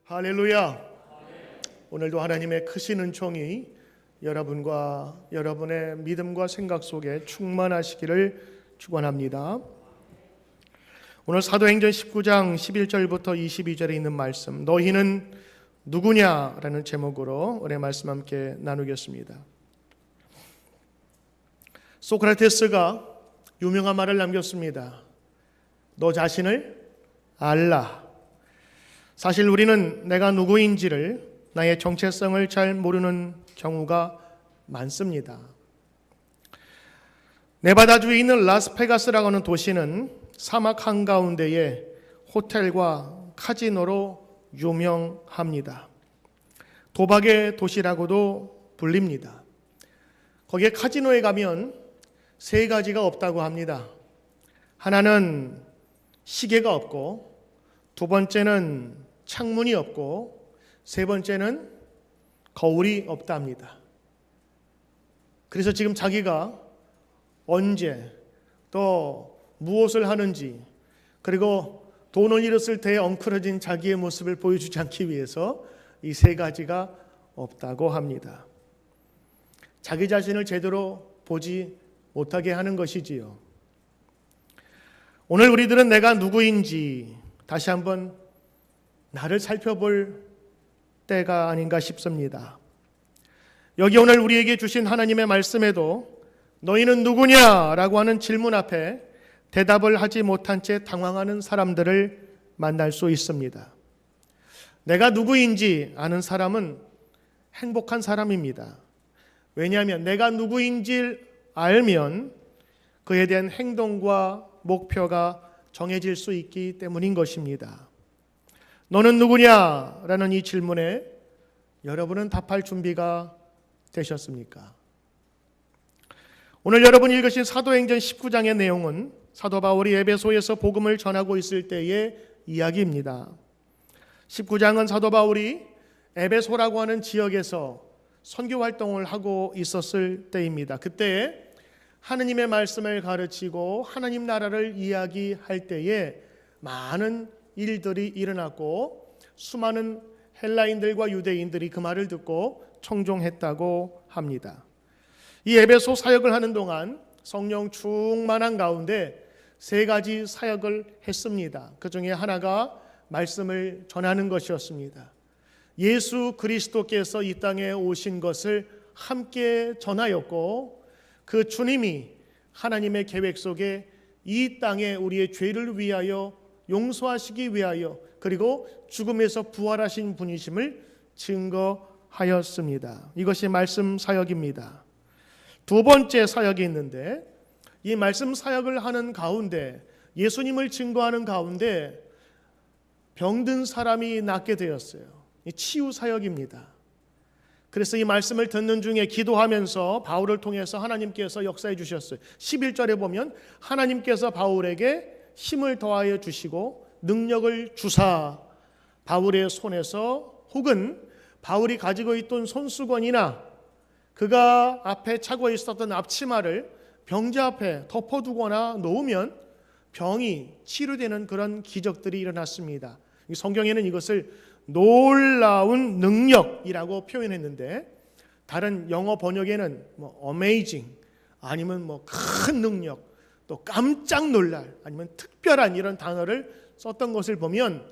할렐루야. 오늘도 하나님의 크신 은총이 여러분과 여러분의 믿음과 생각 속에 충만하시기를 축원합니다. 오늘 사도행전 19장 11절부터 22절에 있는 말씀, 너희는 누구냐라는 제목으로 오늘 말씀 함께 나누겠습니다. 소크라테스가 유명한 말을 남겼습니다. 너 자신을 알라. 사실 우리는 내가 누구인지를, 나의 정체성을 잘 모르는 경우가 많습니다. 네바다주에 있는 라스베가스라고 하는 도시는 사막 한가운데에 호텔과 카지노로 유명합니다. 도박의 도시라고도 불립니다. 거기에 카지노에 가면 세 가지가 없다고 합니다. 하나는 시계가 없고, 두 번째는 창문이 없고, 세 번째는 거울이 없답니다. 그래서 지금 자기가 언제 또 무엇을 하는지, 그리고 돈을 잃었을 때에 엉클어진 자기의 모습을 보여주지 않기 위해서 이 세 가지가 없다고 합니다. 자기 자신을 제대로 보지 못하게 하는 것이지요. 오늘 우리들은 내가 누구인지 다시 한번 나를 살펴볼 때가 아닌가 싶습니다. 여기 오늘 우리에게 주신 하나님의 말씀에도 너희는 누구냐라고 하는 질문 앞에 대답을 하지 못한 채 당황하는 사람들을 만날 수 있습니다. 내가 누구인지 아는 사람은 행복한 사람입니다. 왜냐하면 내가 누구인지 알면 그에 대한 행동과 목표가 정해질 수 있기 때문인 것입니다. 너는 누구냐라는 이 질문에 여러분은 답할 준비가 되셨습니까? 오늘 여러분이 읽으신 사도행전 19장의 내용은 사도 바울이 에베소에서 복음을 전하고 있을 때의 이야기입니다. 19장은 사도 바울이 에베소라고 하는 지역에서 선교 활동을 하고 있었을 때입니다. 그때 하느님의 말씀을 가르치고 하나님 나라를 이야기할 때에 많은 일들이 일어났고, 수많은 헬라인들과 유대인들이 그 말을 듣고 청종했다고 합니다. 이 에베소 사역을 하는 동안 성령 충만한 가운데 세 가지 사역을 했습니다. 그 중에 하나가 말씀을 전하는 것이었습니다. 예수 그리스도께서 이 땅에 오신 것을 함께 전하였고, 그 주님이 하나님의 계획 속에 이 땅에 우리의 죄를 위하여 용서하시기 위하여, 그리고 죽음에서 부활하신 분이심을 증거하였습니다. 이것이 말씀 사역입니다. 두 번째 사역이 있는데, 이 말씀 사역을 하는 가운데, 예수님을 증거하는 가운데 병든 사람이 낫게 되었어요. 이 치유 사역입니다. 그래서 이 말씀을 듣는 중에 기도하면서 바울을 통해서 하나님께서 역사해 주셨어요. 11절에 보면 하나님께서 바울에게 힘을 더하여 주시고 능력을 주사 바울의 손에서, 혹은 바울이 가지고 있던 손수건이나 그가 앞에 차고 있었던 앞치마를 병자 앞에 덮어두거나 놓으면 병이 치료되는 그런 기적들이 일어났습니다. 성경에는 이것을 놀라운 능력이라고 표현했는데, 다른 영어 번역에는 amazing, 아니면 큰 능력, 또 깜짝 놀랄, 아니면 특별한 이런 단어를 썼던 것을 보면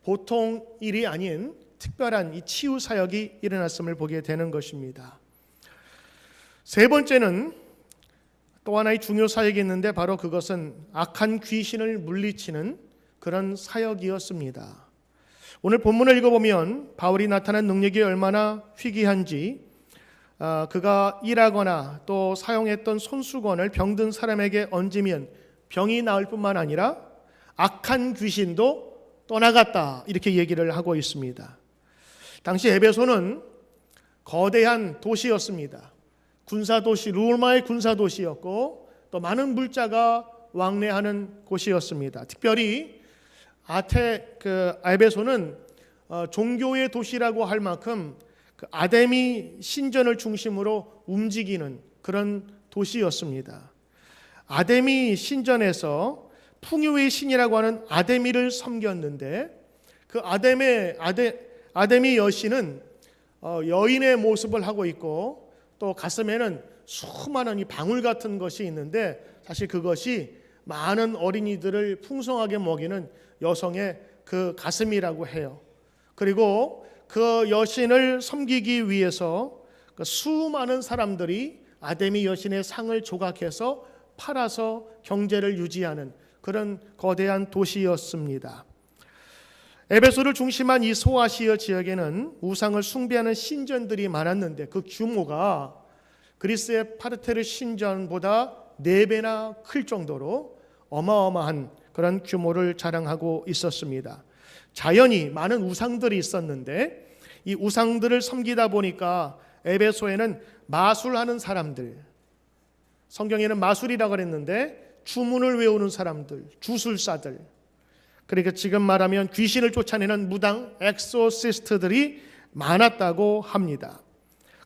보통 일이 아닌 특별한 이 치유 사역이 일어났음을 보게 되는 것입니다. 세 번째는 또 하나의 중요 사역이 있는데, 바로 그것은 악한 귀신을 물리치는 그런 사역이었습니다. 오늘 본문을 읽어보면 바울이 나타난 능력이 얼마나 희귀한지, 그가 일하거나 또 사용했던 손수건을 병든 사람에게 얹으면 병이 나을 뿐만 아니라 악한 귀신도 떠나갔다, 이렇게 얘기를 하고 있습니다. 당시 에베소는 거대한 도시였습니다. 군사도시, 로마의 군사도시였고, 또 많은 물자가 왕래하는 곳이었습니다. 특별히 에베소는 종교의 도시라고 할 만큼 아데미 신전을 중심으로 움직이는 그런 도시였습니다. 아데미 신전에서 풍요의 신이라고 하는 아데미를 섬겼는데, 그 아데미 여신은 여인의 모습을 하고 있고 또 가슴에는 수많은 이 방울 같은 것이 있는데 사실 그것이 많은 어린이들을 풍성하게 먹이는 여성의 그 가슴이라고 해요. 그리고 그 여신을 섬기기 위해서 그 수많은 사람들이 아데미 여신의 상을 조각해서 팔아서 경제를 유지하는 그런 거대한 도시였습니다. 에베소를 중심한 이 소아시아 지역에는 우상을 숭배하는 신전들이 많았는데 그 규모가 그리스의 파르테르 신전보다 4배나 클 정도로 어마어마한 그런 규모를 자랑하고 있었습니다. 자연히 많은 우상들이 있었는데 이 우상들을 섬기다 보니까 에베소에는 마술하는 사람들, 성경에는 마술이라고 그랬는데 주문을 외우는 사람들, 주술사들, 그러니까 지금 말하면 귀신을 쫓아내는 무당 엑소시스트들이 많았다고 합니다.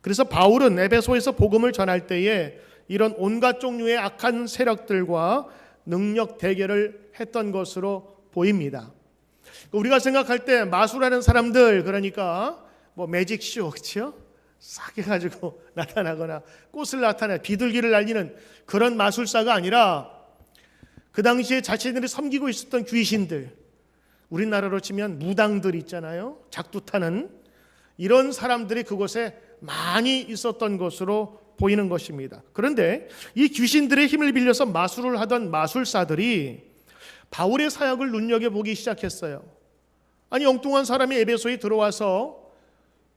그래서 바울은 에베소에서 복음을 전할 때에 이런 온갖 종류의 악한 세력들과 능력 대결을 했던 것으로 보입니다. 우리가 생각할 때 마술하는 사람들, 그러니까 뭐 매직쇼, 그렇죠? 싸게 가지고 나타나거나 꽃을 나타내 비둘기를 날리는 그런 마술사가 아니라 그 당시에 자신들이 섬기고 있었던 귀신들, 우리나라로 치면 무당들 있잖아요. 작두 타는 이런 사람들이 그곳에 많이 있었던 것으로 보이는 것입니다. 그런데 이 귀신들의 힘을 빌려서 마술을 하던 마술사들이 바울의 사역을 눈여겨보기 시작했어요. 아니, 엉뚱한 사람이 에베소에 들어와서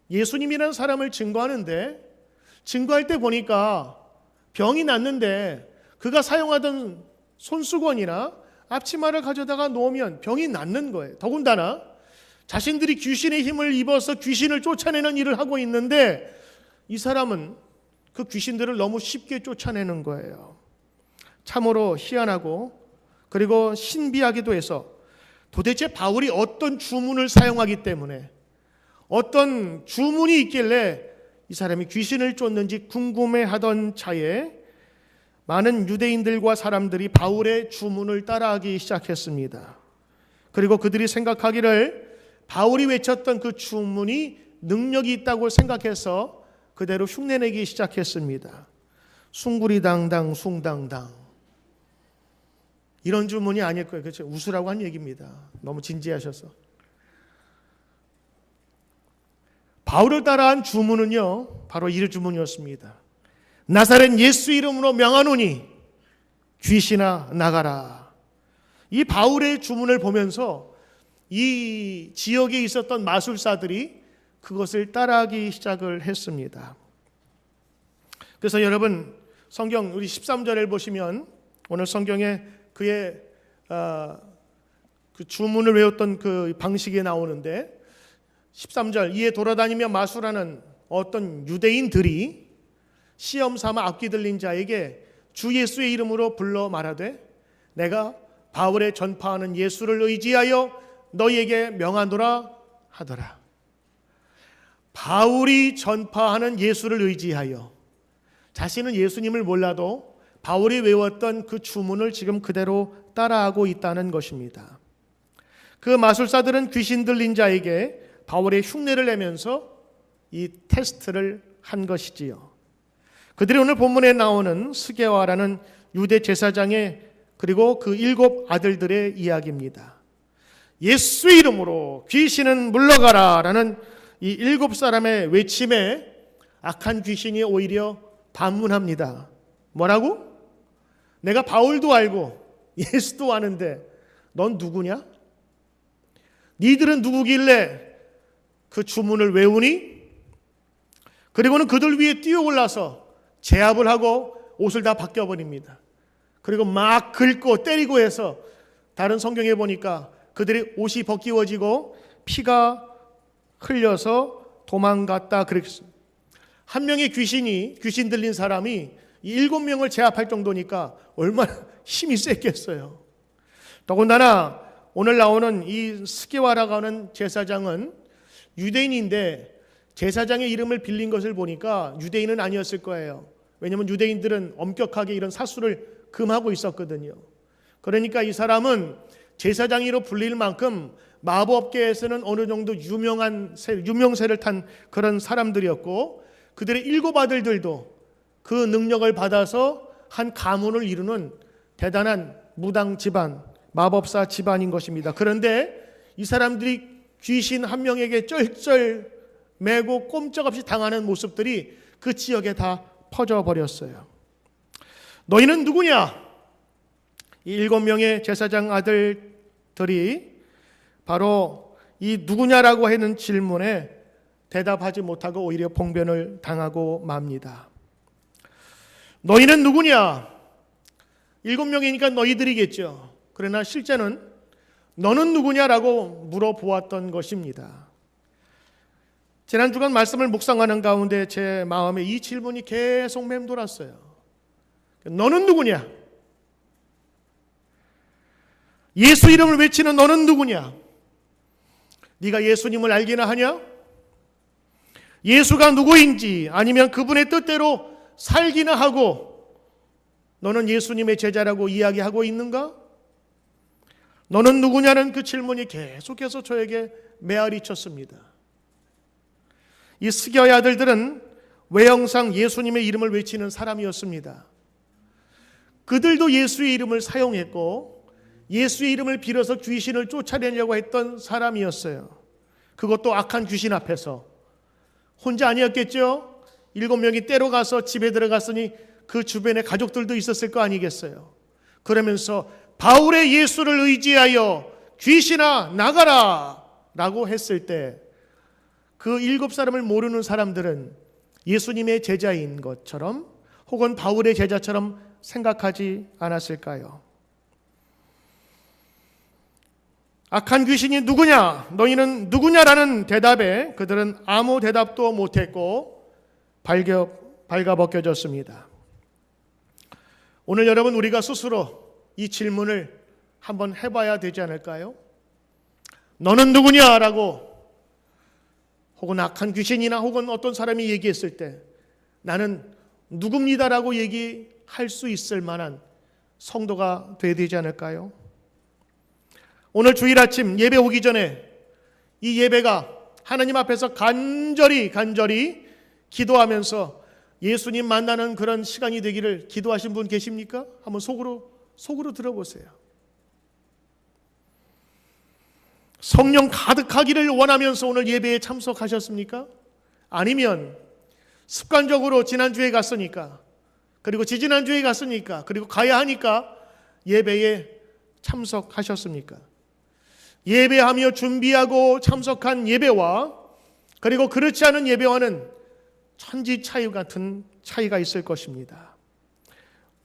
예수님이라는 사람을 증거하는데, 증거할 때 보니까 병이 났는데 그가 사용하던 손수건이나 앞치마를 가져다가 놓으면 병이 낫는 거예요. 더군다나 자신들이 귀신의 힘을 입어서 귀신을 쫓아내는 일을 하고 있는데 이 사람은 그 귀신들을 너무 쉽게 쫓아내는 거예요. 참으로 희한하고 그리고 신비하기도 해서 도대체 바울이 어떤 주문을 사용하기 때문에, 어떤 주문이 있길래 이 사람이 귀신을 쫓는지 궁금해하던 차에 많은 유대인들과 사람들이 바울의 주문을 따라하기 시작했습니다. 그리고 그들이 생각하기를 바울이 외쳤던 그 주문이 능력이 있다고 생각해서 그대로 흉내내기 시작했습니다. 숭구리당당 숭당당, 이런 주문이 아닐 거예요. 그렇죠? 웃으라고 한 얘기입니다. 너무 진지하셔서. 바울을 따라한 주문은요, 바로 이 주문이었습니다. 나사렛 예수 이름으로 명하노니 귀신아 나가라. 이 바울의 주문을 보면서 이 지역에 있었던 마술사들이 그것을 따라하기 시작을 했습니다. 그래서 여러분, 성경 우리 13절을 보시면 오늘 성경에 그의 그 주문을 외웠던 그 방식이 나오는데 13절, 이에 돌아다니며 마술하는 어떤 유대인들이 시험 삼아 앞귀 들린 자에게 주 예수의 이름으로 불러 말하되 내가 바울의 전파하는 예수를 의지하여 너희에게 명하노라 하더라. 바울이 전파하는 예수를 의지하여, 자신은 예수님을 몰라도 바울이 외웠던 그 주문을 지금 그대로 따라하고 있다는 것입니다. 그 마술사들은 귀신 들린 자에게 바울의 흉내를 내면서 이 테스트를 한 것이지요. 그들이 오늘 본문에 나오는 스게와라는 유대 제사장의 그리고 그 7 아들들의 이야기입니다. 예수의 이름으로 귀신은 물러가라 라는 이 7사람의 외침에 악한 귀신이 오히려 반문합니다. 뭐라고? 내가 바울도 알고 예수도 아는데 넌 누구냐? 니들은 누구길래 그 주문을 외우니? 그리고는 그들 위에 뛰어올라서 제압을 하고 옷을 다 벗겨버립니다. 그리고 막 긁고 때리고 해서 다른 성경에 보니까 그들의 옷이 벗기워지고 피가 흘려서 도망갔다 그랬습니다. 한 명의 귀신 들린 사람이 7명을 제압할 정도니까 얼마나 힘이 셌겠어요. 더군다나 오늘 나오는 이 스게와라고 하는 제사장은 유대인인데 제사장의 이름을 빌린 것을 보니까 유대인은 아니었을 거예요. 왜냐하면 유대인들은 엄격하게 이런 사수를 금하고 있었거든요. 그러니까 이 사람은 제사장으로 불릴 만큼 마법계에서는 어느 정도 유명세를 탄 그런 사람들이었고, 그들의 7 아들들도 그 능력을 받아서 한 가문을 이루는 대단한 무당 집안, 마법사 집안인 것입니다. 그런데 이 사람들이 귀신 한 명에게 쩔쩔 매고 꼼짝없이 당하는 모습들이 그 지역에 다 퍼져버렸어요. 너희는 누구냐? 이 7명의 제사장 아들들이 바로 이 누구냐라고 하는 질문에 대답하지 못하고 오히려 봉변을 당하고 맙니다. 너희는 누구냐? 7명이니까 너희들이겠죠. 그러나 실제는 너는 누구냐라고 물어보았던 것입니다. 지난 주간 말씀을 묵상하는 가운데 제 마음에 이 질문이 계속 맴돌았어요. 너는 누구냐? 예수 이름을 외치는 너는 누구냐? 네가 예수님을 알기나 하냐? 예수가 누구인지 아니면 그분의 뜻대로 살기나 하고 너는 예수님의 제자라고 이야기하고 있는가? 너는 누구냐는 그 질문이 계속해서 저에게 메아리 쳤습니다. 이 스게의 아들들은 외형상 예수님의 이름을 외치는 사람이었습니다. 그들도 예수의 이름을 사용했고 예수의 이름을 빌어서 귀신을 쫓아내려고 했던 사람이었어요. 그것도 악한 귀신 앞에서. 혼자 아니었겠죠? 7명이 떼로 가서 집에 들어갔으니 그 주변에 가족들도 있었을 거 아니겠어요? 그러면서 바울의 예수를 의지하여 귀신아 나가라 라고 했을 때 그 7사람을 모르는 사람들은 예수님의 제자인 것처럼 혹은 바울의 제자처럼 생각하지 않았을까요? 악한 귀신이 누구냐? 너희는 누구냐라는 대답에 그들은 아무 대답도 못했고 발가벗겨졌습니다. 오늘 여러분 우리가 스스로 이 질문을 한번 해봐야 되지 않을까요? 너는 누구냐라고 혹은 악한 귀신이나 혹은 어떤 사람이 얘기했을 때 나는 누굽니다라고 얘기할 수 있을 만한 성도가 되어야 되지 않을까요? 오늘 주일 아침 예배 오기 전에 이 예배가 하나님 앞에서 간절히 기도하면서 예수님 만나는 그런 시간이 되기를 기도하신 분 계십니까? 한번 속으로 들어보세요. 성령 가득하기를 원하면서 오늘 예배에 참석하셨습니까? 아니면 습관적으로 지난주에 갔으니까 그리고 지지난주에 갔으니까 그리고 가야 하니까 예배에 참석하셨습니까? 예배하며 준비하고 참석한 예배와 그리고 그렇지 않은 예배와는 천지 차이 같은 차이가 있을 것입니다.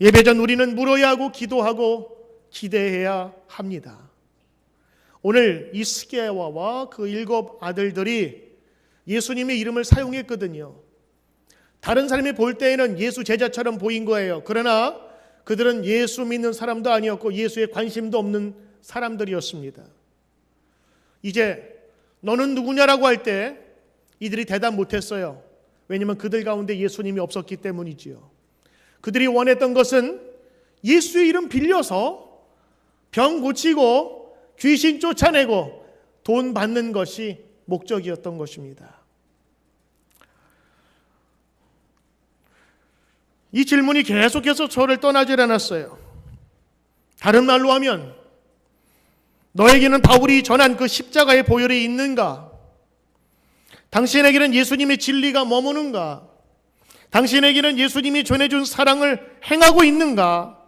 예배 전 우리는 물어야 하고 기도하고 기대해야 합니다. 오늘 이 스게와와 그 7 아들들이 예수님의 이름을 사용했거든요. 다른 사람이 볼 때에는 예수 제자처럼 보인 거예요. 그러나 그들은 예수 믿는 사람도 아니었고 예수에 관심도 없는 사람들이었습니다. 이제 너는 누구냐라고 할 때 이들이 대답 못했어요. 왜냐하면 그들 가운데 예수님이 없었기 때문이지요. 그들이 원했던 것은 예수의 이름 빌려서 병 고치고 귀신 쫓아내고 돈 받는 것이 목적이었던 것입니다. 이 질문이 계속해서 저를 떠나질 않았어요. 다른 말로 하면 너에게는 바울이 전한 그 십자가의 보혈이 있는가? 당신에게는 예수님의 진리가 머무는가? 당신에게는 예수님이 전해준 사랑을 행하고 있는가?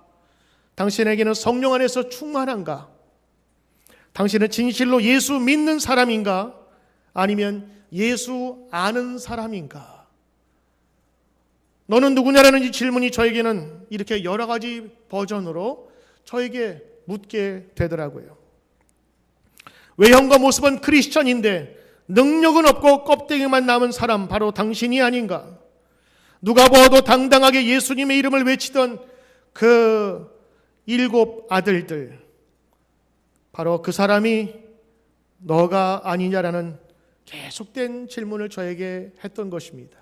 당신에게는 성령 안에서 충만한가? 당신은 진실로 예수 믿는 사람인가? 아니면 예수 아는 사람인가? 너는 누구냐라는 이 질문이 저에게는 이렇게 여러 가지 버전으로 저에게 묻게 되더라고요. 외형과 모습은 크리스천인데 능력은 없고 껍데기만 남은 사람 바로 당신이 아닌가? 누가 보아도 당당하게 예수님의 이름을 외치던 그 7 아들들 바로 그 사람이 너가 아니냐라는 계속된 질문을 저에게 했던 것입니다.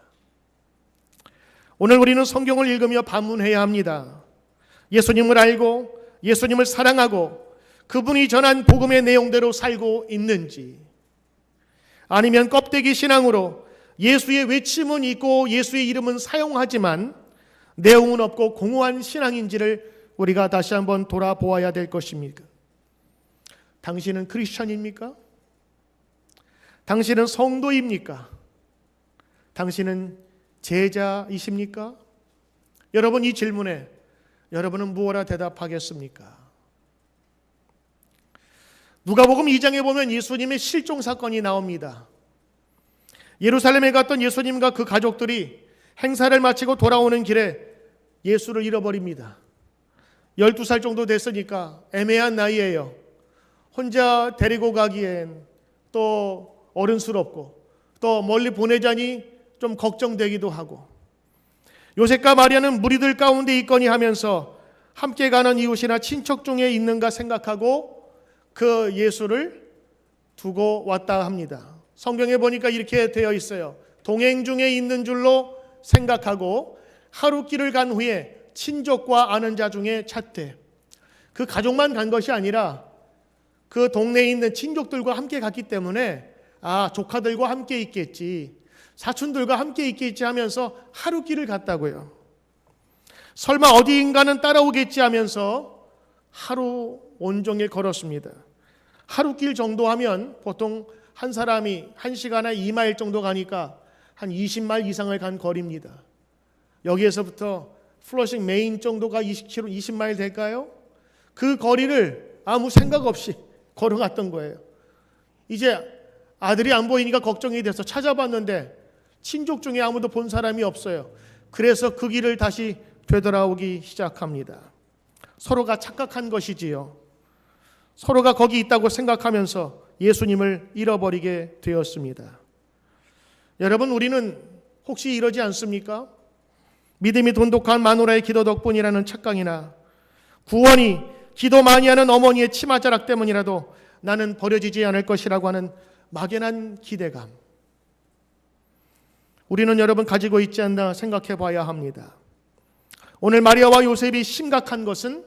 오늘 우리는 성경을 읽으며 반문해야 합니다. 예수님을 알고 예수님을 사랑하고 그분이 전한 복음의 내용대로 살고 있는지, 아니면 껍데기 신앙으로 예수의 외침은 있고 예수의 이름은 사용하지만 내용은 없고 공허한 신앙인지를 우리가 다시 한번 돌아보아야 될 것입니까? 당신은 크리스천입니까? 당신은 성도입니까? 당신은 제자이십니까? 여러분, 이 질문에 여러분은 무엇라 대답하겠습니까? 누가복음 2장에 보면 예수님의 실종 사건이 나옵니다. 예루살렘에 갔던 예수님과 그 가족들이 행사를 마치고 돌아오는 길에 예수를 잃어버립니다. 12살 정도 됐으니까 애매한 나이예요. 혼자 데리고 가기엔 또 어른스럽고 또 멀리 보내자니 좀 걱정되기도 하고, 요셉과 마리아는 무리들 가운데 있거니 하면서 함께 가는 이웃이나 친척 중에 있는가 생각하고 그 예수를 두고 왔다 합니다. 성경에 보니까 이렇게 되어 있어요. 동행 중에 있는 줄로 생각하고 하루 길을 간 후에 친족과 아는 자 중에 찾되, 그 가족만 간 것이 아니라 그 동네에 있는 친족들과 함께 갔기 때문에 조카들과 함께 있겠지, 사촌들과 함께 있겠지 하면서 하루 길을 갔다고요. 설마 어디인가는 따라오겠지 하면서 하루 온종일 걸었습니다. 하루 길 정도 하면 보통 한 사람이 1시간에 2마일 정도 가니까 한 20마일 이상을 간 거리입니다. 여기에서부터 플러싱 메인 정도가 20마일 될까요? 그 거리를 아무 생각 없이 걸어갔던 거예요. 이제 아들이 안 보이니까 걱정이 돼서 찾아봤는데 친족 중에 아무도 본 사람이 없어요. 그래서 그 길을 다시 되돌아오기 시작합니다. 서로가 착각한 것이지요. 서로가 거기 있다고 생각하면서 예수님을 잃어버리게 되었습니다. 여러분, 우리는 혹시 이러지 않습니까? 믿음이 돈독한 마누라의 기도 덕분이라는 착각이나 구원이 기도 많이 하는 어머니의 치맛자락 때문이라도 나는 버려지지 않을 것이라고 하는 막연한 기대감, 우리는 여러분 가지고 있지 않나 생각해 봐야 합니다. 오늘 마리아와 요셉이 심각한 것은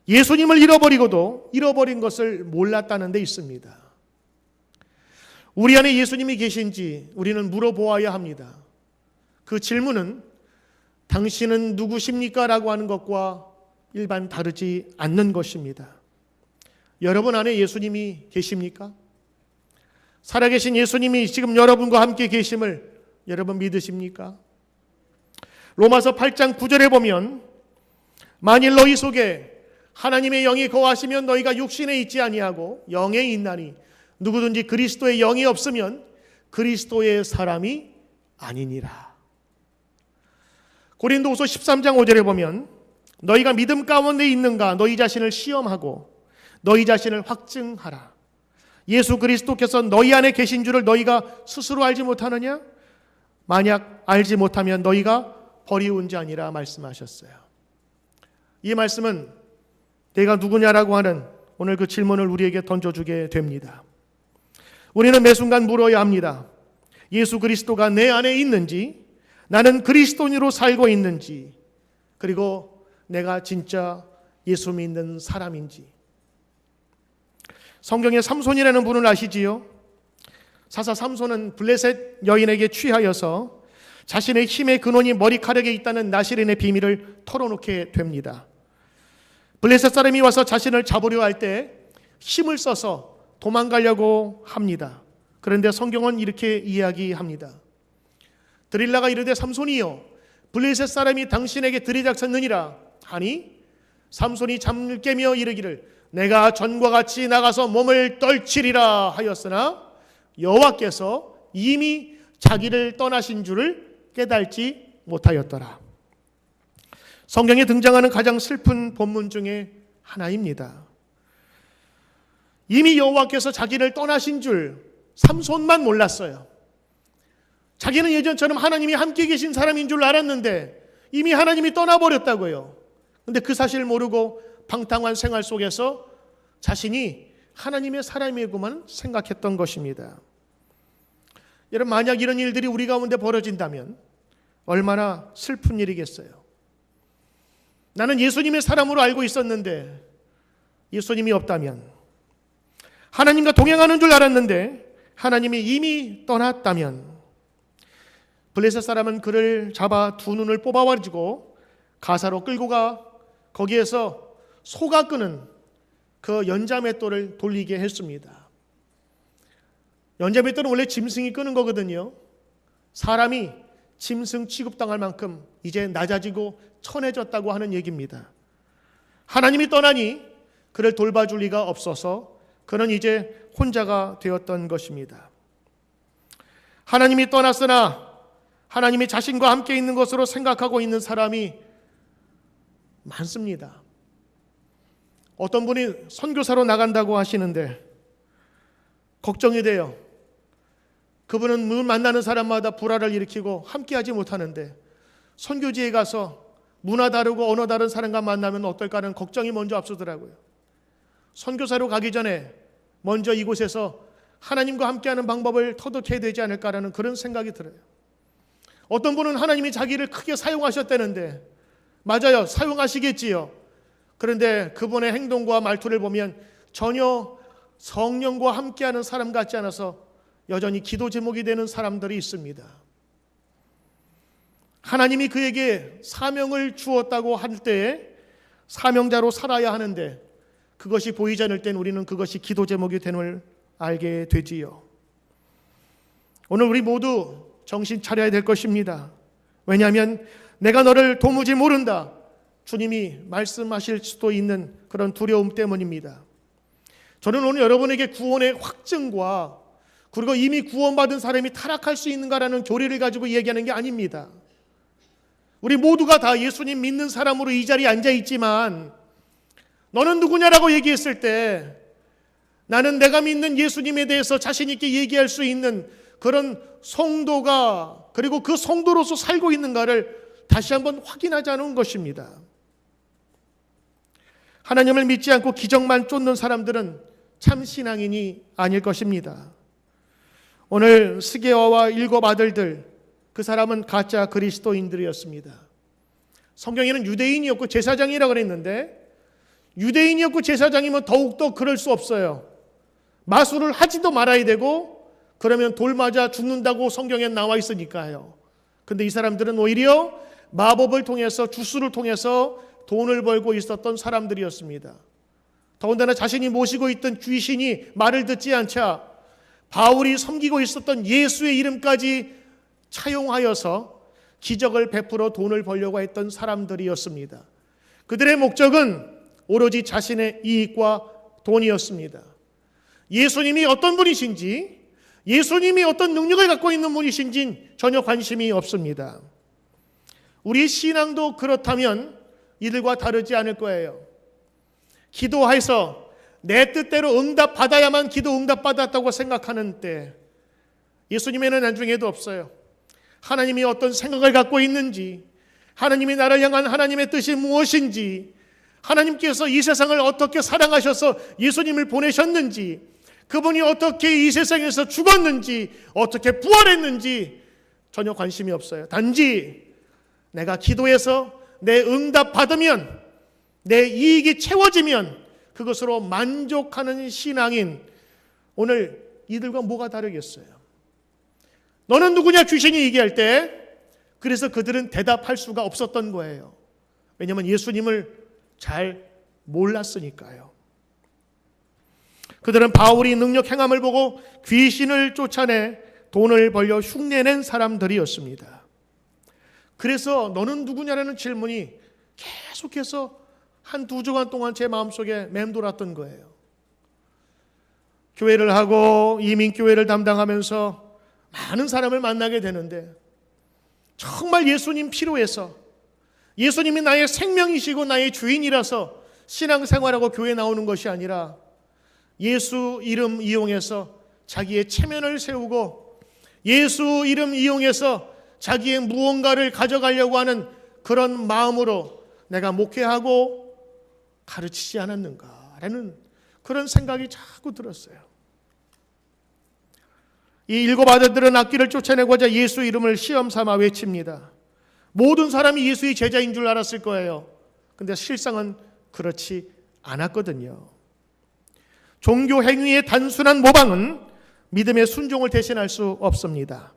예수님을 잃어버리고도 잃어버린 것을 몰랐다는 데 있습니다. 우리 안에 예수님이 계신지 우리는 물어보아야 합니다. 그 질문은 당신은 누구십니까? 라고 하는 것과 일반 다르지 않는 것입니다. 여러분 안에 예수님이 계십니까? 살아계신 예수님이 지금 여러분과 함께 계심을 여러분 믿으십니까? 로마서 8장 9절에 보면 만일 너희 속에 하나님의 영이 거하시면 너희가 육신에 있지 아니하고 영에 있나니 누구든지 그리스도의 영이 없으면 그리스도의 사람이 아니니라. 고린도후서 13장 5절에 보면 너희가 믿음 가운데 있는가 너희 자신을 시험하고 너희 자신을 확증하라. 예수 그리스도께서 너희 안에 계신 줄을 너희가 스스로 알지 못하느냐? 만약 알지 못하면 너희가 버리운 자니라 말씀하셨어요. 이 말씀은 내가 누구냐라고 하는 오늘 그 질문을 우리에게 던져주게 됩니다. 우리는 매 순간 물어야 합니다. 예수 그리스도가 내 안에 있는지, 나는 그리스도인으로 살고 있는지, 그리고 내가 진짜 예수 믿는 사람인지. 성경에 삼손이라는 분을 아시지요? 사사 삼손은 블레셋 여인에게 취하여서 자신의 힘의 근원이 머리카락에 있다는 나시린의 비밀을 털어놓게 됩니다. 블레셋 사람이 와서 자신을 잡으려 할 때 힘을 써서 도망가려고 합니다. 그런데 성경은 이렇게 이야기합니다. 드릴라가 이르되 삼손이여 블레셋 사람이 당신에게 들이닥쳤느니라 하니 삼손이 잠을 깨며 이르기를 내가 전과 같이 나가서 몸을 떨치리라 하였으나 여호와께서 이미 자기를 떠나신 줄을 깨달지 못하였더라. 성경에 등장하는 가장 슬픈 본문 중에 하나입니다. 이미 여호와께서 자기를 떠나신 줄 삼손만 몰랐어요. 자기는 예전처럼 하나님이 함께 계신 사람인 줄 알았는데 이미 하나님이 떠나버렸다고요. 그런데 그 사실을 모르고 방탕한 생활 속에서 자신이 하나님의 사람이구만 생각했던 것입니다. 여러분, 만약 이런 일들이 우리 가운데 벌어진다면 얼마나 슬픈 일이겠어요. 나는 예수님의 사람으로 알고 있었는데 예수님이 없다면, 하나님과 동행하는 줄 알았는데 하나님이 이미 떠났다면, 블레셋 사람은 그를 잡아 두 눈을 뽑아가지고 가사로 끌고 가 거기에서 소가 끄는 그 연자맷돌을 돌리게 했습니다. 연자맷돌은 원래 짐승이 끄는 거거든요. 사람이 짐승 취급당할 만큼 이제 낮아지고 천해졌다고 하는 얘기입니다. 하나님이 떠나니 그를 돌봐줄 리가 없어서 그는 이제 혼자가 되었던 것입니다. 하나님이 떠났으나 하나님이 자신과 함께 있는 것으로 생각하고 있는 사람이 많습니다. 어떤 분이 선교사로 나간다고 하시는데 걱정이 돼요. 그분은 늘 만나는 사람마다 불화를 일으키고 함께하지 못하는데 선교지에 가서 문화 다르고 언어 다른 사람과 만나면 어떨까라는 걱정이 먼저 앞서더라고요. 선교사로 가기 전에 먼저 이곳에서 하나님과 함께하는 방법을 터득해야 되지 않을까라는 그런 생각이 들어요. 어떤 분은 하나님이 자기를 크게 사용하셨다는데, 맞아요, 사용하시겠지요. 그런데 그분의 행동과 말투를 보면 전혀 성령과 함께하는 사람 같지 않아서 여전히 기도 제목이 되는 사람들이 있습니다. 하나님이 그에게 사명을 주었다고 할 때에 사명자로 살아야 하는데 그것이 보이지 않을 땐 우리는 그것이 기도 제목이 됨을 알게 되지요. 오늘 우리 모두 정신 차려야 될 것입니다. 왜냐하면 내가 너를 도무지 모른다, 주님이 말씀하실 수도 있는 그런 두려움 때문입니다. 저는 오늘 여러분에게 구원의 확증과 그리고 이미 구원받은 사람이 타락할 수 있는가라는 교리를 가지고 얘기하는 게 아닙니다. 우리 모두가 다 예수님 믿는 사람으로 이 자리에 앉아 있지만 너는 누구냐라고 얘기했을 때 나는 내가 믿는 예수님에 대해서 자신 있게 얘기할 수 있는 그런 성도가, 그리고 그 성도로서 살고 있는가를 다시 한번 확인하자는 것입니다. 하나님을 믿지 않고 기적만 쫓는 사람들은 참 신앙인이 아닐 것입니다. 오늘 스게와와 일곱 아들들, 그 사람은 가짜 그리스도인들이었습니다. 성경에는 유대인이었고 제사장이라고 그랬는데 유대인이었고 제사장이면 더욱더 그럴 수 없어요. 마술을 하지도 말아야 되고 그러면 돌 맞아 죽는다고 성경에 나와 있으니까요. 근데 이 사람들은 오히려 마법을 통해서, 주술을 통해서 돈을 벌고 있었던 사람들이었습니다. 더군다나 자신이 모시고 있던 귀신이 말을 듣지 않자 바울이 섬기고 있었던 예수의 이름까지 차용하여서 기적을 베풀어 돈을 벌려고 했던 사람들이었습니다. 그들의 목적은 오로지 자신의 이익과 돈이었습니다. 예수님이 어떤 분이신지, 예수님이 어떤 능력을 갖고 있는 분이신지 전혀 관심이 없습니다. 우리의 신앙도 그렇다면 이들과 다르지 않을 거예요. 기도해서 내 뜻대로 응답받아야만 기도 응답받았다고 생각하는 때 예수님에는 나중에도 없어요. 하나님이 어떤 생각을 갖고 있는지, 하나님이 나를 향한 하나님의 뜻이 무엇인지, 하나님께서 이 세상을 어떻게 사랑하셔서 예수님을 보내셨는지, 그분이 어떻게 이 세상에서 죽었는지, 어떻게 부활했는지 전혀 관심이 없어요. 단지 내가 기도해서 내 응답 받으면, 내 이익이 채워지면 그것으로 만족하는 신앙인, 오늘 이들과 뭐가 다르겠어요? 너는 누구냐 귀신이 얘기할 때 그래서 그들은 대답할 수가 없었던 거예요. 왜냐하면 예수님을 잘 몰랐으니까요. 그들은 바울이 능력 행함을 보고 귀신을 쫓아내 돈을 벌려 흉내낸 사람들이었습니다. 그래서 너는 누구냐라는 질문이 계속해서 한 2주간 동안 제 마음속에 맴돌았던 거예요. 교회를 하고 이민교회를 담당하면서 많은 사람을 만나게 되는데 정말 예수님 필요해서, 예수님이 나의 생명이시고 나의 주인이라서 신앙생활하고 교회 나오는 것이 아니라 예수 이름 이용해서 자기의 체면을 세우고 예수 이름 이용해서 자기의 무언가를 가져가려고 하는 그런 마음으로 내가 목회하고 가르치지 않았는가라는 그런 생각이 자꾸 들었어요. 이 일곱 아들들은 악귀를 쫓아내고자 예수 이름을 시험 삼아 외칩니다. 모든 사람이 예수의 제자인 줄 알았을 거예요. 근데 실상은 그렇지 않았거든요. 종교 행위의 단순한 모방은 믿음의 순종을 대신할 수 없습니다.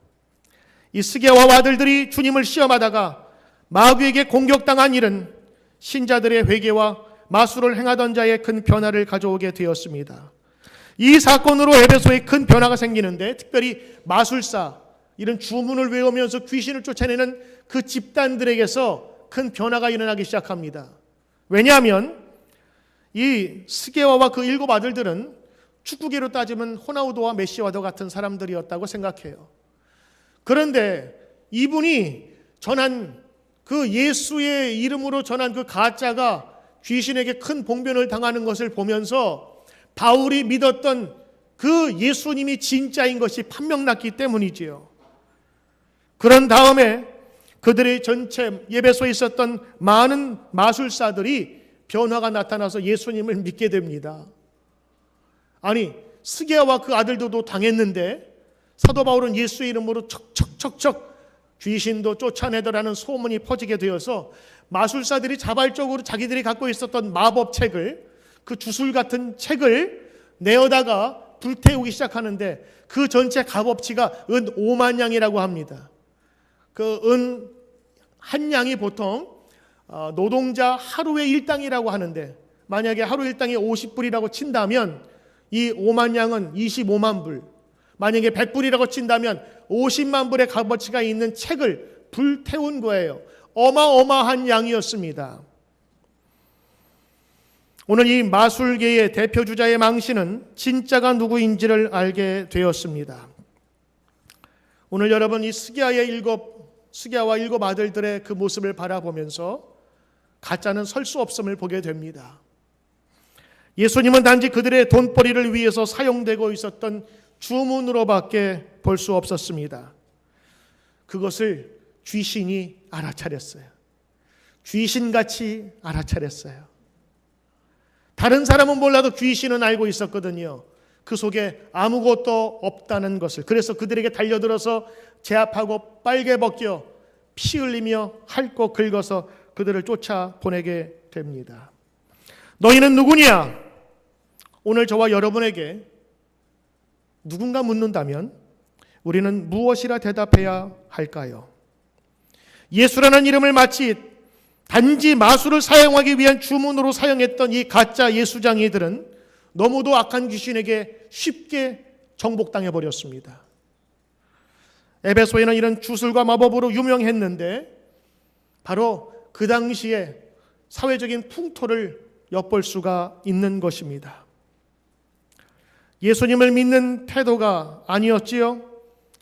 이 스게와와 아들들이 주님을 시험하다가 마귀에게 공격당한 일은 신자들의 회개와 마술을 행하던 자의 큰 변화를 가져오게 되었습니다. 이 사건으로 에베소에 큰 변화가 생기는데, 특별히 마술사, 이런 주문을 외우면서 귀신을 쫓아내는 그 집단들에게서 큰 변화가 일어나기 시작합니다. 왜냐하면 이 스게와와 그 7 아들들은 축구계로 따지면 호나우도와 메시와도 같은 사람들이었다고 생각해요. 그런데 이분이 전한 그 예수의 이름으로 전한 그 가짜가 귀신에게 큰 봉변을 당하는 것을 보면서 바울이 믿었던 그 예수님이 진짜인 것이 판명났기 때문이지요. 그런 다음에 그들의 전체 에베소에 있었던 많은 마술사들이 변화가 나타나서 예수님을 믿게 됩니다. 아니, 스게와 그 아들들도 당했는데 사도 바울은 예수의 이름으로 척척척척 귀신도 쫓아내더라는 소문이 퍼지게 되어서 마술사들이 자발적으로 자기들이 갖고 있었던 마법책을, 그 주술 같은 책을 내어다가 불태우기 시작하는데, 그 전체 값어치가 은 5만 양이라고 합니다. 그 은 한 양이 보통 노동자 하루의 일당이라고 하는데, 만약에 하루 일당이 50불이라고 친다면 이 5만 양은 25만 불, 만약에 100불이라고 친다면 50만 불의 값어치가 있는 책을 불태운 거예요. 어마어마한 양이었습니다. 오늘 이 마술계의 대표주자의 망신은 진짜가 누구인지를 알게 되었습니다. 오늘 여러분 이 스게와 7 아들들의 그 모습을 바라보면서 가짜는 설 수 없음을 보게 됩니다. 예수님은 단지 그들의 돈벌이를 위해서 사용되고 있었던 주문으로밖에 볼 수 없었습니다. 그것을 귀신이 알아차렸어요. 귀신같이 알아차렸어요. 다른 사람은 몰라도 귀신은 알고 있었거든요. 그 속에 아무것도 없다는 것을. 그래서 그들에게 달려들어서 제압하고 빨개 벗겨 피 흘리며 핥고 긁어서 그들을 쫓아보내게 됩니다. 너희는 누구냐? 오늘 저와 여러분에게 누군가 묻는다면 우리는 무엇이라 대답해야 할까요? 예수라는 이름을 마치 단지 마술을 사용하기 위한 주문으로 사용했던 이 가짜 예수장이들은 너무도 악한 귀신에게 쉽게 정복당해 버렸습니다. 에베소에는 이런 주술과 마법으로 유명했는데 바로 그 당시에 사회적인 풍토를 엿볼 수가 있는 것입니다. 예수님을 믿는 태도가 아니었지요.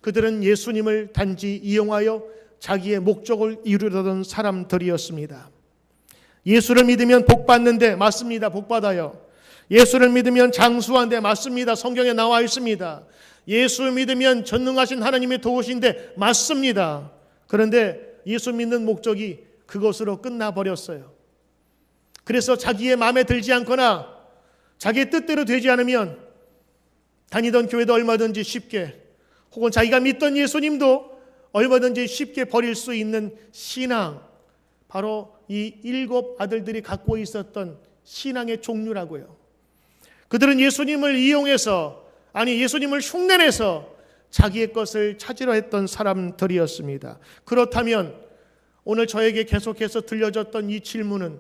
그들은 예수님을 단지 이용하여 자기의 목적을 이루려던 사람들이었습니다. 예수를 믿으면 복 받는데, 맞습니다. 복 받아요. 예수를 믿으면 장수한데, 맞습니다. 성경에 나와 있습니다. 예수 믿으면 전능하신 하나님이 도우신데, 맞습니다. 그런데 예수 믿는 목적이 그것으로 끝나버렸어요. 그래서 자기의 마음에 들지 않거나 자기의 뜻대로 되지 않으면 다니던 교회도 얼마든지 쉽게, 혹은 자기가 믿던 예수님도 얼마든지 쉽게 버릴 수 있는 신앙, 바로 이 7 아들들이 갖고 있었던 신앙의 종류라고요. 그들은 예수님을 이용해서, 아니 예수님을 흉내내서 자기의 것을 찾으려 했던 사람들이었습니다. 그렇다면 오늘 저에게 계속해서 들려졌던 이 질문은,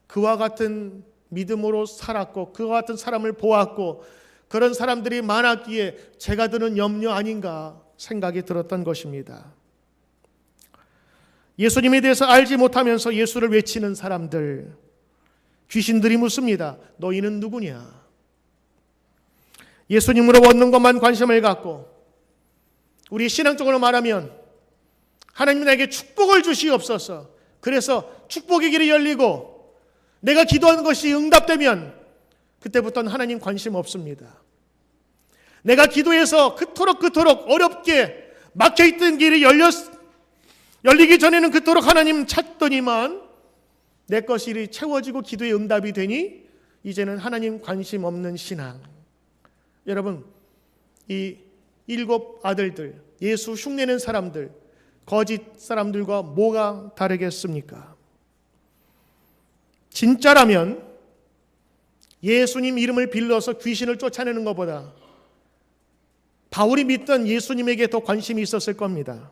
그와 같은 믿음으로 살았고 그와 같은 사람을 보았고 그런 사람들이 많았기에 제가 드는 염려 아닌가 생각이 들었던 것입니다. 예수님에 대해서 알지 못하면서 예수를 외치는 사람들, 귀신들이 묻습니다. 너희는 누구냐? 예수님으로 얻는 것만 관심을 갖고, 우리 신앙적으로 말하면 하나님 나에게 축복을 주시옵소서, 그래서 축복의 길이 열리고 내가 기도한 것이 응답되면 그때부터는 하나님 관심 없습니다. 내가 기도해서 그토록 어렵게 막혀있던 길이 열리기 전에는 그토록 하나님 찾더니만 내 것이 채워지고 기도의 응답이 되니 이제는 하나님 관심 없는 신앙. 여러분, 이 7 아들들, 예수 흉내낸 사람들, 거짓 사람들과 뭐가 다르겠습니까? 진짜라면 예수님 이름을 빌려서 귀신을 쫓아내는 것보다 바울이 믿던 예수님에게 더 관심이 있었을 겁니다.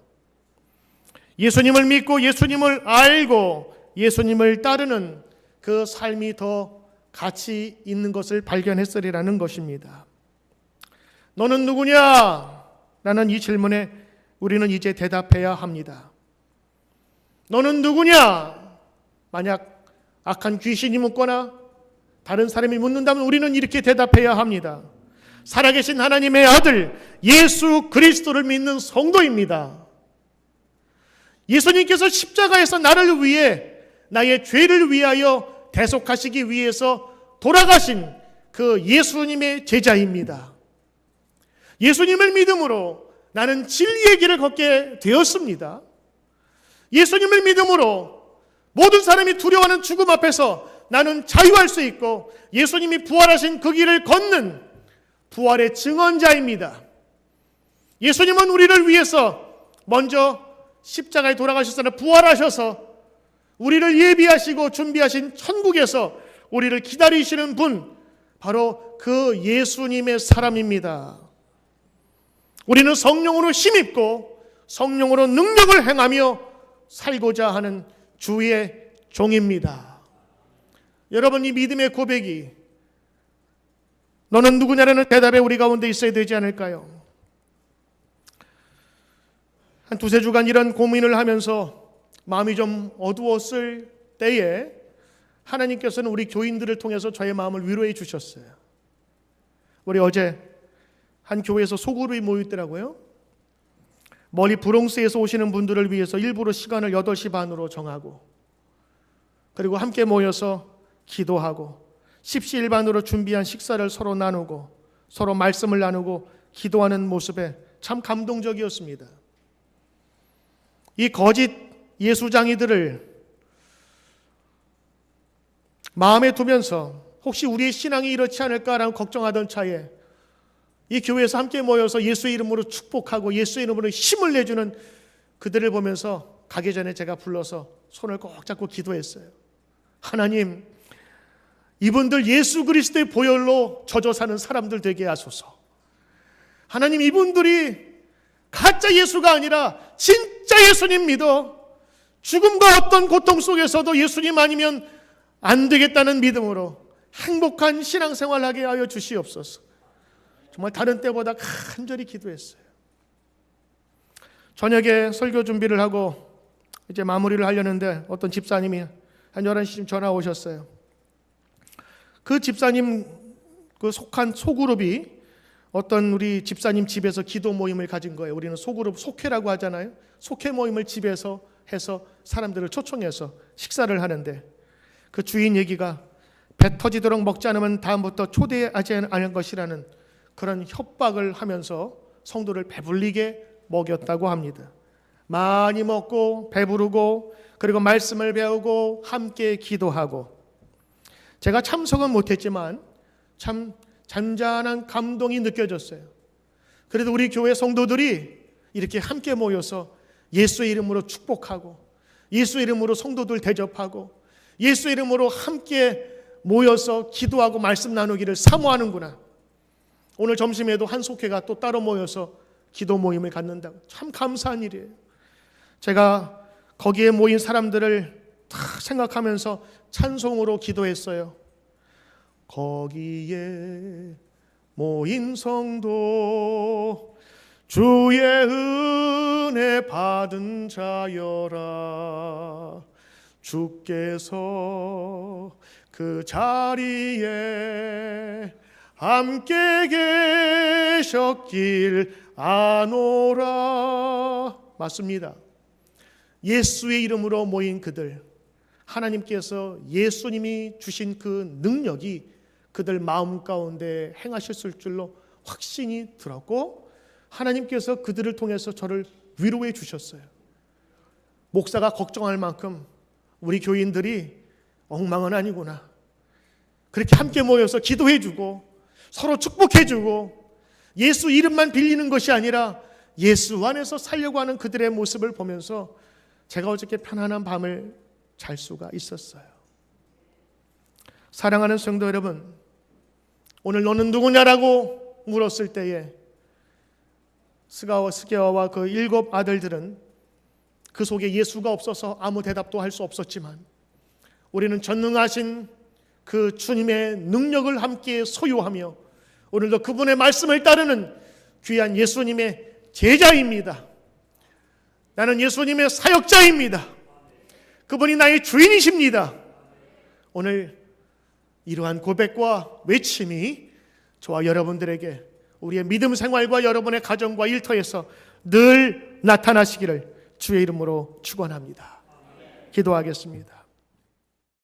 예수님을 믿고 예수님을 알고 예수님을 따르는 그 삶이 더 가치 있는 것을 발견했으리라는 것입니다. 너는 누구냐? 라는 이 질문에 우리는 이제 대답해야 합니다. 너는 누구냐? 만약 악한 귀신이 묻거나 다른 사람이 묻는다면 우리는 이렇게 대답해야 합니다. 살아계신 하나님의 아들 예수 그리스도를 믿는 성도입니다. 예수님께서 십자가에서 나를 위해 나의 죄를 위하여 대속하시기 위해서 돌아가신 그 예수님의 제자입니다. 예수님을 믿음으로 나는 진리의 길을 걷게 되었습니다. 예수님을 믿음으로 모든 사람이 두려워하는 죽음 앞에서 나는 자유할 수 있고 예수님이 부활하신 그 길을 걷는 부활의 증언자입니다. 예수님은 우리를 위해서 먼저 십자가에 돌아가셨으나 부활하셔서 우리를 예비하시고 준비하신 천국에서 우리를 기다리시는 분, 바로 그 예수님의 사람입니다. 우리는 성령으로 힘입고 성령으로 능력을 행하며 살고자 하는 주의 종입니다. 여러분, 이 믿음의 고백이 너는 누구냐라는 대답에 우리 가운데 있어야 되지 않을까요? 한 두세 주간 이런 고민을 하면서 마음이 좀 어두웠을 때에 하나님께서는 우리 교인들을 통해서 저의 마음을 위로해 주셨어요. 우리 어제 한 교회에서 소그룹이 모였더라고요. 멀리 브롱스에서 오시는 분들을 위해서 일부러 시간을 8시 반으로 정하고, 그리고 함께 모여서 기도하고 십시일반으로 준비한 식사를 서로 나누고 서로 말씀을 나누고 기도하는 모습에 참 감동적이었습니다. 이 거짓 예수장이들을 마음에 두면서 혹시 우리의 신앙이 이렇지 않을까라는 걱정하던 차에 이 교회에서 함께 모여서 예수의 이름으로 축복하고 예수의 이름으로 힘을 내주는 그들을 보면서 가기 전에 제가 불러서 손을 꼭 잡고 기도했어요. 하나님, 이분들 예수 그리스도의 보혈로 젖어 사는 사람들 되게 하소서. 하나님, 이분들이 가짜 예수가 아니라 진짜 예수님 믿어 죽음과 어떤 고통 속에서도 예수님 아니면 안 되겠다는 믿음으로 행복한 신앙생활하게 하여 주시옵소서. 정말 다른 때보다 간절히 기도했어요. 저녁에 설교 준비를 하고 이제 마무리를 하려는데 어떤 집사님이 한 11시쯤 전화 오셨어요. 그 집사님 그 속한 소그룹이 어떤 우리 집사님 집에서 기도 모임을 가진 거예요. 우리는 소그룹 속회라고 하잖아요. 속회 모임을 집에서 해서 사람들을 초청해서 식사를 하는데 그 주인 얘기가 배 터지도록 먹지 않으면 다음부터 초대하지 않을 것이라는 그런 협박을 하면서 성도를 배불리게 먹였다고 합니다. 많이 먹고 배부르고 그리고 말씀을 배우고 함께 기도하고, 제가 참석은 못했지만 참 잔잔한 감동이 느껴졌어요. 그래도 우리 교회 성도들이 이렇게 함께 모여서 예수의 이름으로 축복하고 예수의 이름으로 성도들 대접하고 예수의 이름으로 함께 모여서 기도하고 말씀 나누기를 사모하는구나. 오늘 점심에도 한 속회가 또 따로 모여서 기도 모임을 갖는다고. 참 감사한 일이에요. 제가 거기에 모인 사람들을 다 생각하면서 찬송으로 기도했어요. 거기에 모인 성도 주의 은혜 받은 자여라. 주께서 그 자리에 함께 계셨길 아노라. 맞습니다. 예수의 이름으로 모인 그들, 하나님께서 예수님이 주신 그 능력이 그들 마음 가운데 행하셨을 줄로 확신이 들었고, 하나님께서 그들을 통해서 저를 위로해 주셨어요. 목사가 걱정할 만큼 우리 교인들이 엉망은 아니구나. 그렇게 함께 모여서 기도해 주고 서로 축복해 주고 예수 이름만 빌리는 것이 아니라 예수 안에서 살려고 하는 그들의 모습을 보면서 제가 어저께 편안한 밤을 잘 수가 있었어요. 사랑하는 성도 여러분, 오늘 너는 누구냐라고 물었을 때에 스게와와 그 7 아들들은 그 속에 예수가 없어서 아무 대답도 할 수 없었지만 우리는 전능하신 그 주님의 능력을 함께 소유하며 오늘도 그분의 말씀을 따르는 귀한 예수님의 제자입니다. 나는 예수님의 사역자입니다. 그분이 나의 주인이십니다. 오늘 이러한 고백과 외침이 저와 여러분들에게 우리의 믿음 생활과 여러분의 가정과 일터에서 늘 나타나시기를 주의 이름으로 축원합니다. 기도하겠습니다.